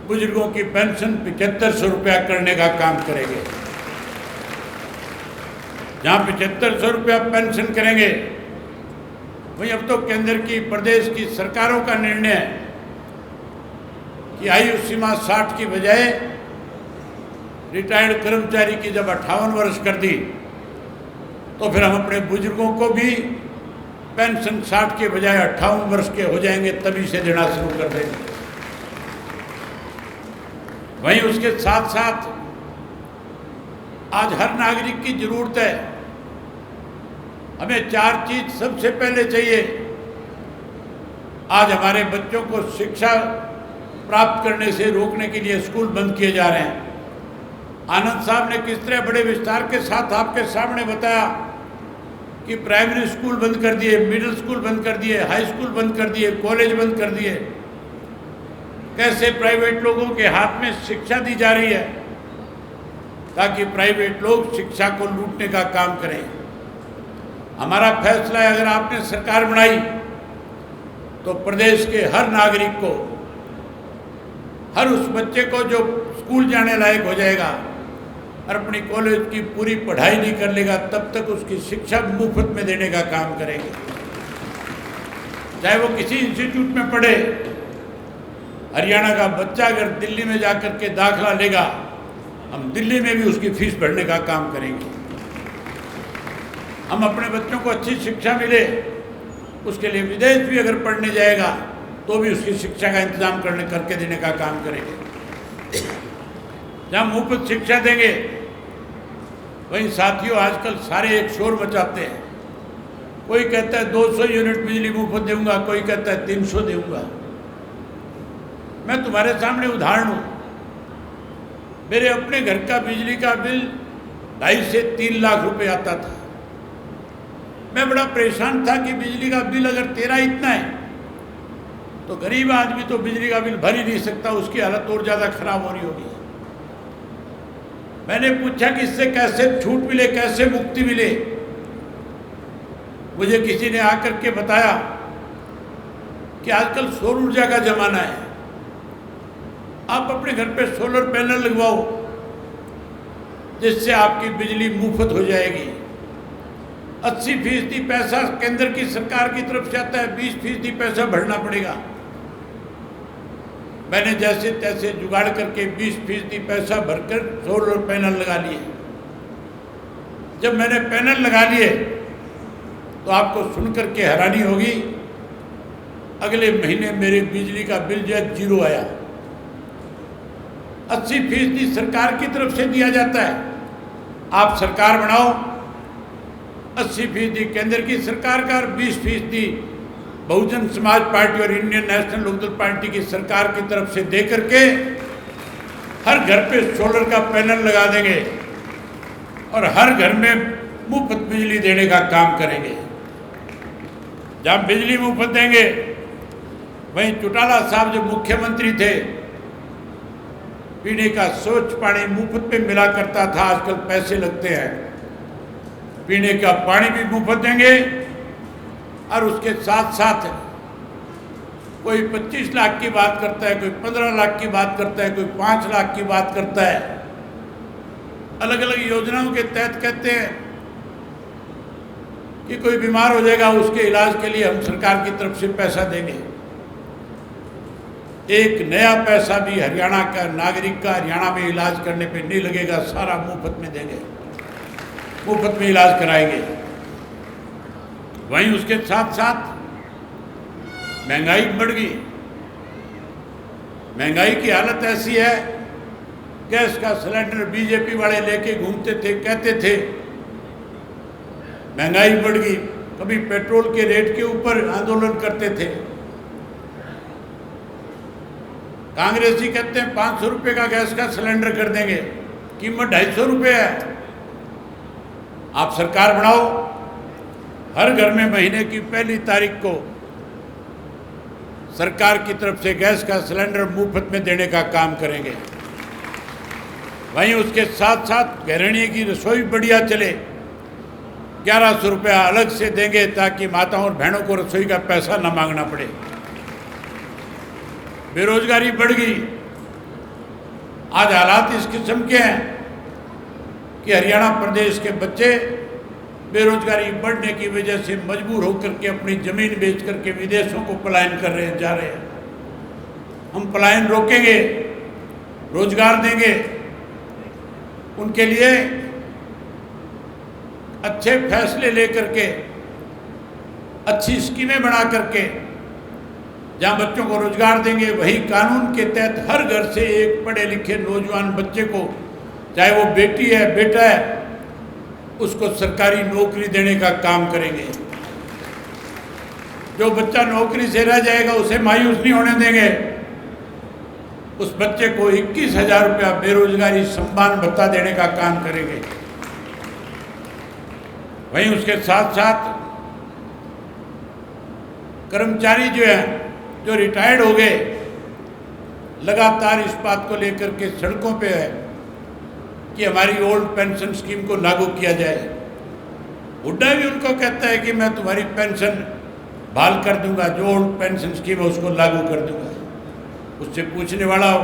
बुजुर्गों की पेंशन 7500 रुपया करने का काम करेंगे। जहाँ 7500 रुपया पेंशन करेंगे, वहीं अब तो केंद्र की, प्रदेश की सरकारों का निर्णय है कि आयु सीमा 60 की बजाय रिटायर्ड कर्मचारी की जब 58 वर्ष कर दी, तो फिर हम अपने बुजुर्गों को भी पेंशन 60 के बजाय 58 वर्ष के हो जाएंगे, तभी से देना शुरू कर देंगे। वहीं उसके साथ साथ आज हर नागरिक की जरूरत है, हमें 4 चीज सबसे पहले चाहिए। आज हमारे बच्चों को शिक्षा प्राप्त करने से रोकने के लिए स्कूल बंद किए जा रहे हैं। आनंद साहब ने किस तरह बड़े विस्तार के साथ आपके सामने बताया कि प्राइमरी स्कूल बंद कर दिए, मिडिल स्कूल बंद कर दिए, हाई स्कूल बंद कर दिए, कॉलेज बंद कर दिए। कैसे प्राइवेट लोगों के हाथ में शिक्षा दी जा रही है ताकि प्राइवेट लोग शिक्षा को लूटने का काम करें। हमारा फैसला है, अगर आपने सरकार बनाई तो प्रदेश के हर नागरिक को, हर उस बच्चे को जो स्कूल जाने लायक हो जाएगा और अपनी कॉलेज की पूरी पढ़ाई नहीं कर लेगा, तब तक उसकी शिक्षा मुफ्त में देने का काम करेंगे। चाहे वो किसी इंस्टीट्यूट में पढ़े। हरियाणा का बच्चा अगर दिल्ली में जाकर के दाखला लेगा, हम दिल्ली में भी उसकी फीस भरने का काम करेंगे। हम अपने बच्चों को अच्छी शिक्षा मिले, उसके लिए विदेश भी अगर पढ़ने जाएगा तो भी उसकी शिक्षा का इंतजाम करके देने का काम करेंगे। जहाँ मुफ्त शिक्षा देंगे, वहीं साथियों आजकल सारे एक शोर मचाते हैं। कोई कहता है 200 यूनिट बिजली मुफ्त दूंगा, कोई कहता है 300 दूंगा। मैं तुम्हारे सामने उदाहरण हूँ। मेरे अपने घर का बिजली का बिल 2.5 से 3 लाख रुपए आता था। मैं बड़ा परेशान था कि बिजली का बिल अगर तेरा इतना है तो गरीब आदमी तो बिजली का बिल भर ही नहीं सकता, उसकी हालत और ज़्यादा खराब हो रही होगी। मैंने पूछा कि इससे कैसे छूट मिले, कैसे मुक्ति मिले। मुझे किसी ने आकर के बताया कि आजकल सौर ऊर्जा का जमाना है, आप अपने घर पे सोलर पैनल लगवाओ जिससे आपकी बिजली मुफ्त हो जाएगी। 80% पैसा केंद्र की सरकार की तरफ से आता है, 20% पैसा भरना पड़ेगा। मैंने जैसे तैसे जुगाड़ करके 20% पैसा भरकर सोलर पैनल लगा लिए। जब मैंने पैनल लगा लिए तो आपको सुनकर के हैरानी होगी, अगले महीने मेरे बिजली का बिल जो है 0 आया। 80% सरकार की तरफ से दिया जाता है। आप सरकार बनाओ, 80% केंद्र की सरकार का और 20% बहुजन समाज पार्टी और इंडियन नेशनल लोकदल पार्टी की सरकार की तरफ से दे करके हर घर पे सोलर का पैनल लगा देंगे और हर घर में मुफ्त बिजली देने का काम करेंगे। जब बिजली मुफ्त देंगे, वहीं चौटाला साहब जो मुख्यमंत्री थे पीने का स्वच्छ पानी मुफ्त में मिला करता था, आजकल पैसे लगते हैं। पीने का पानी भी मुफ्त देंगे और उसके साथ साथ कोई 25 लाख की बात करता है, कोई 15 लाख की बात करता है, कोई 5 लाख की बात करता है। अलग अलग योजनाओं के तहत कहते हैं कि कोई बीमार हो जाएगा, उसके इलाज के लिए हम सरकार की तरफ से पैसा देंगे। एक नया पैसा भी हरियाणा का नागरिक का हरियाणा में इलाज करने पे नहीं लगेगा, सारा मुफ्त में देंगे, मुफ्त में इलाज कराएंगे। वहीं उसके साथ साथ महंगाई बढ़ गई। महंगाई की हालत ऐसी है, गैस का सिलेंडर बीजेपी वाले लेके घूमते थे, कहते थे महंगाई बढ़ गई। कभी पेट्रोल के रेट के ऊपर आंदोलन करते थे। कांग्रेसी कहते हैं 500 रुपये का गैस का सिलेंडर कर देंगे, कीमत 250 रुपये है। आप सरकार बनाओ, हर घर में महीने की पहली तारीख को सरकार की तरफ से गैस का सिलेंडर मुफ्त में देने का काम करेंगे। वहीं उसके साथ साथ गृहिणी की रसोई बढ़िया चले, 1100 रुपया अलग से देंगे ताकि माताओं और बहनों को रसोई का पैसा न मांगना पड़े। बेरोजगारी बढ़ गई। आज हालात इस किस्म के हैं कि हरियाणा प्रदेश के बच्चे बेरोजगारी बढ़ने की वजह से मजबूर होकर के अपनी ज़मीन बेच करके विदेशों को पलायन कर रहे हैं, जा रहे हैं। हम पलायन रोकेंगे, रोजगार देंगे, उनके लिए अच्छे फैसले लेकर के, अच्छी स्कीमें बना करके जहाँ बच्चों को रोजगार देंगे। वही कानून के तहत हर घर से एक पढ़े लिखे नौजवान बच्चे को, चाहे वो बेटी है बेटा है, उसको सरकारी नौकरी देने का काम करेंगे। जो बच्चा नौकरी से रह जाएगा उसे मायूस नहीं होने देंगे। उस बच्चे को 21,000 रुपया बेरोजगारी सम्मान भत्ता देने का काम करेंगे। वहीं उसके साथ साथ कर्मचारी जो है, जो रिटायर्ड हो गए, लगातार इस बात को लेकर के सड़कों पे है कि हमारी ओल्ड पेंशन स्कीम को लागू किया जाए। हुड्डा भी उनको कहता है कि मैं तुम्हारी पेंशन बहाल कर दूंगा, जो ओल्ड पेंशन स्कीम है उसको लागू कर दूंगा। उससे पूछने वाला हो,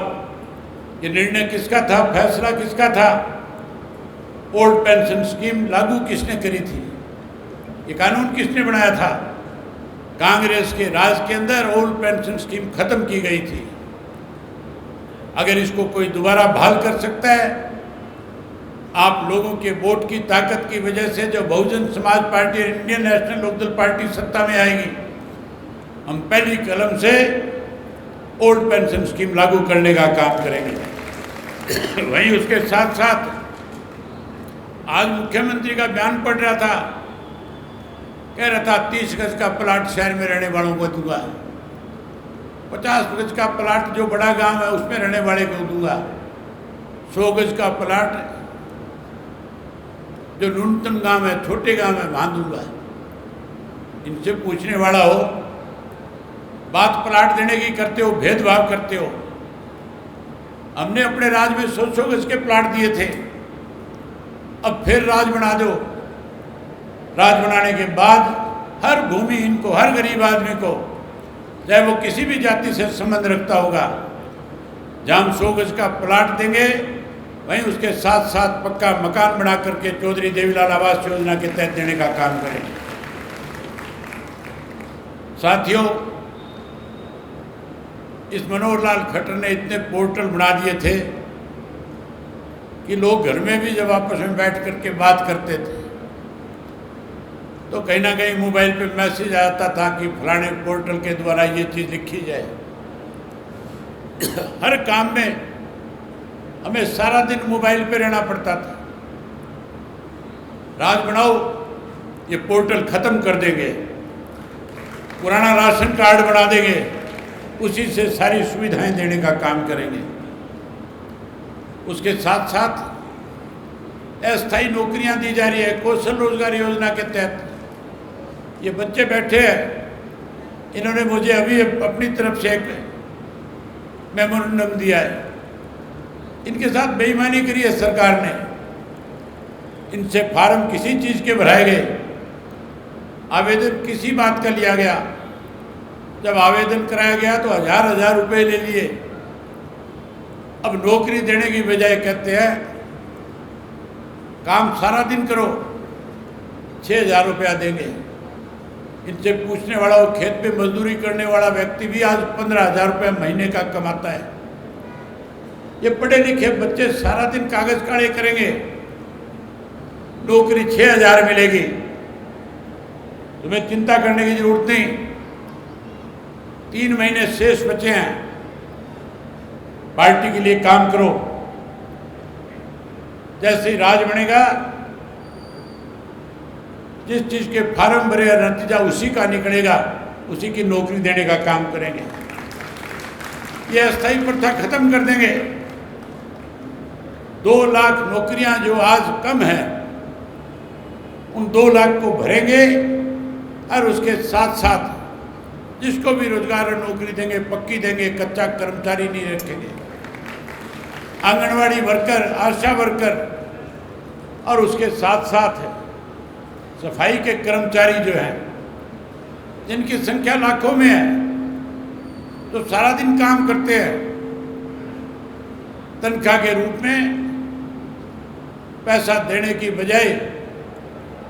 ये निर्णय किसका था, फैसला किसका था? ओल्ड पेंशन स्कीम लागू किसने करी थी? ये कानून किसने बनाया था? कांग्रेस के राज के अंदर ओल्ड पेंशन स्कीम खत्म की गई थी। अगर इसको कोई दोबारा बहाल कर सकता है, आप लोगों के वोट की ताकत की वजह से जो बहुजन समाज पार्टी और इंडियन नेशनल लोकदल पार्टी सत्ता में आएगी, हम पहली कलम से ओल्ड पेंशन स्कीम लागू करने का काम करेंगे। वहीं उसके साथ साथ आज मुख्यमंत्री का बयान पढ़ रहा था, कह रहा था 30 गज का प्लाट शहर में रहने वालों को दूंगा, 50 गज का प्लाट जो बड़ा गांव है उसमें रहने वाले को दूंगा, 100 गज का प्लाट जो न्यूनतम गांव है, छोटे गांव है, वहां दूंगा। इनसे पूछने वाला हो, बात प्लाट देने की करते हो, भेदभाव करते हो। हमने अपने राज में 100 गज के प्लाट दिए थे, अब फिर राज बना दो। राज बनाने के बाद हर भूमि इनको, हर गरीब आदमी को, चाहे वो किसी भी जाति से संबंध रखता होगा, जहाँ हम 100 गज का प्लाट देंगे, वहीं उसके साथ साथ पक्का मकान बना करके चौधरी देवीलाल आवास योजना के तहत देने का काम करेंगे। साथियों, इस मनोहर लाल खट्टर ने इतने पोर्टल बना दिए थे कि लोग घर में भी जब आपस में बैठ करके बात करते थे तो कहीं ना कहीं मोबाइल पे मैसेज आता था कि फलाने पोर्टल के द्वारा ये चीज़ लिखी जाए। हर काम में हमें सारा दिन मोबाइल पे रहना पड़ता था। राज बनाओ, ये पोर्टल खत्म कर देंगे, पुराना राशन कार्ड बना देंगे, उसी से सारी सुविधाएं देने का काम करेंगे। उसके साथ साथ अस्थायी नौकरियां दी जा रही है कौशल रोजगार योजना के तहत। ये बच्चे बैठे हैं, इन्होंने मुझे अभी अपनी तरफ से एक मेमोरेंडम दिया है इनके साथ बेईमानी करी है सरकार ने। इनसे फार्म किसी चीज़ के भराए गए, आवेदन किसी बात का लिया गया। जब आवेदन कराया गया तो हजार हजार रुपये ले लिए। अब नौकरी देने की बजाय कहते हैं काम सारा दिन करो, 6,000 रुपया देंगे। इनसे पूछने वाला वो खेत पे मजदूरी करने वाला व्यक्ति भी आज 15,000 रुपये महीने का कमाता है। ये पढ़े लिखे बच्चे सारा दिन कागज काढ़े करेंगे, नौकरी 6,000 मिलेगी। तुम्हें चिंता करने की जरूरत नहीं। 3 महीने शेष बचे हैं, पार्टी के लिए काम करो। जैसे ही राज बनेगा, जिस चीज के फार्म भरे नतीजा उसी का निकलेगा, उसी की नौकरी देने का काम करेंगे। ये अस्थायी प्रथा खत्म कर देंगे। 2 लाख नौकरियां जो आज कम है, उन 2 लाख को भरेंगे और उसके साथ साथ जिसको भी रोजगार और नौकरी देंगे पक्की देंगे, कच्चा कर्मचारी नहीं रखेंगे। आंगनवाड़ी वर्कर, आशा वर्कर और उसके साथ साथ सफाई के कर्मचारी जो हैं, जिनकी संख्या लाखों में है, तो सारा दिन काम करते हैं, तनख्वाह के रूप में पैसा देने की बजाय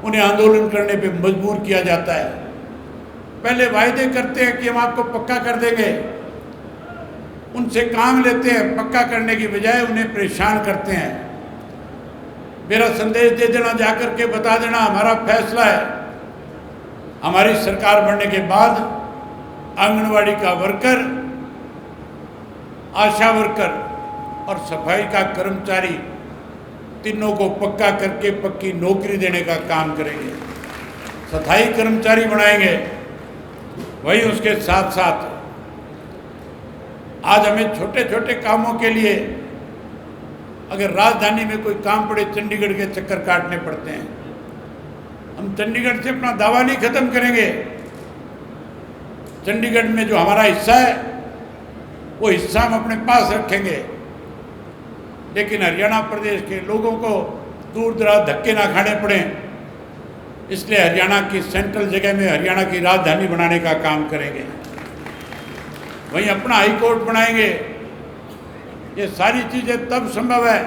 उन्हें आंदोलन करने पे मजबूर किया जाता है। पहले वायदे करते हैं कि हम आपको पक्का कर देंगे, उनसे काम लेते हैं, पक्का करने की बजाय उन्हें परेशान करते हैं। मेरा संदेश दे देना, जाकर के बता देना हमारा फैसला है। हमारी सरकार बनने के बाद आंगनवाड़ी का वर्कर, आशा वर्कर और सफाई का कर्मचारी, तीनों को पक्का करके पक्की नौकरी देने का काम करेंगे। सफाई कर्मचारी बनाएंगे। वही उसके साथ साथ आज हमें छोटे छोटे कामों के लिए अगर राजधानी में कोई काम पड़े, चंडीगढ़ के चक्कर काटने पड़ते हैं। हम चंडीगढ़ से अपना दावा नहीं खत्म करेंगे। चंडीगढ़ में जो हमारा हिस्सा है, वो हिस्सा हम अपने पास रखेंगे, लेकिन हरियाणा प्रदेश के लोगों को दूर दराज धक्के ना खाने पड़े, इसलिए हरियाणा की सेंट्रल जगह में हरियाणा की राजधानी बनाने का काम करेंगे। वहीं अपना हाई कोर्ट बनाएंगे। ये सारी चीज़ें तब संभव है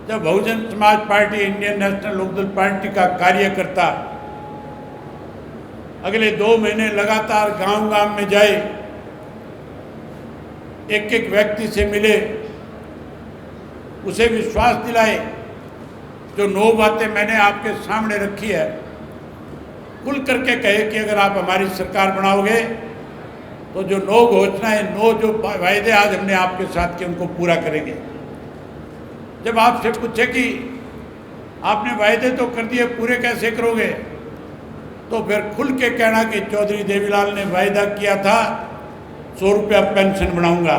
जब Bahujan Samaj Party, Indian National Lokdal party का कार्यकर्ता अगले 2 महीने लगातार गांव गांव में जाए, एक एक व्यक्ति से मिले, उसे विश्वास दिलाए। जो 9 बातें मैंने आपके सामने रखी है, खुल करके कहे कि अगर आप हमारी सरकार बनाओगे तो जो 9 घोषणाएं, 9 जो वायदे आज हमने आपके साथ किए, उनको पूरा करेंगे। जब आपसे पूछे कि आपने वायदे तो कर दिए, पूरे कैसे करोगे, तो फिर खुल के कहना कि चौधरी देवीलाल ने वायदा किया था 100 रुपया पेंशन बढ़ाऊंगा।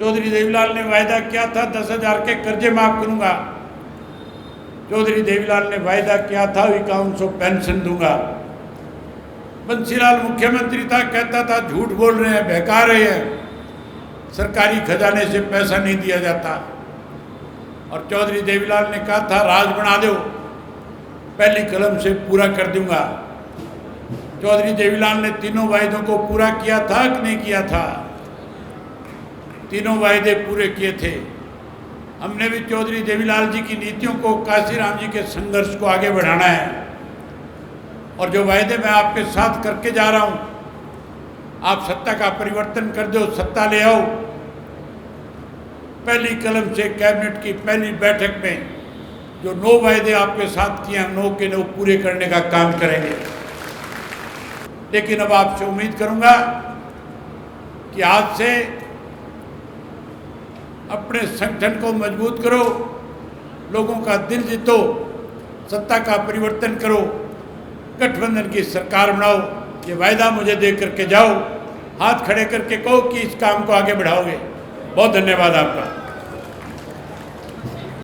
चौधरी देवीलाल ने वायदा किया था 10,000 के कर्जे माफ करूंगा। चौधरी देवीलाल ने वायदा किया था 5100 पेंशन दूंगा। बंसीलाल मुख्यमंत्री था, कहता था झूठ बोल रहे हैं, बहका रहे हैं, सरकारी खजाने से पैसा नहीं दिया जाता। और चौधरी देवीलाल ने कहा था राज बना दो, पहली कलम से पूरा कर दूंगा। चौधरी देवीलाल ने तीनों वायदों को पूरा किया था कि नहीं किया था? तीनों वायदे पूरे किए थे। हमने भी चौधरी देवीलाल जी की नीतियों को, काशीराम जी के संघर्ष को आगे बढ़ाना है। और जो वायदे मैं आपके साथ करके जा रहा हूँ, आप सत्ता का परिवर्तन कर दो, सत्ता ले आओ। पहली कलम से कैबिनेट की पहली बैठक में जो 9 वायदे आपके साथ किए, हम 9 के 9 पूरे करने का काम करेंगे। लेकिन अब आपसे उम्मीद करूंगा कि आज से अपने संगठन को मजबूत करो, लोगों का दिल जीतो, सत्ता का परिवर्तन करो, गठबंधन की सरकार बनाओ। ये वायदा मुझे दे करके जाओ, हाथ खड़े करके कहो कि इस काम को आगे बढ़ाओगे। बहुत धन्यवाद आपका।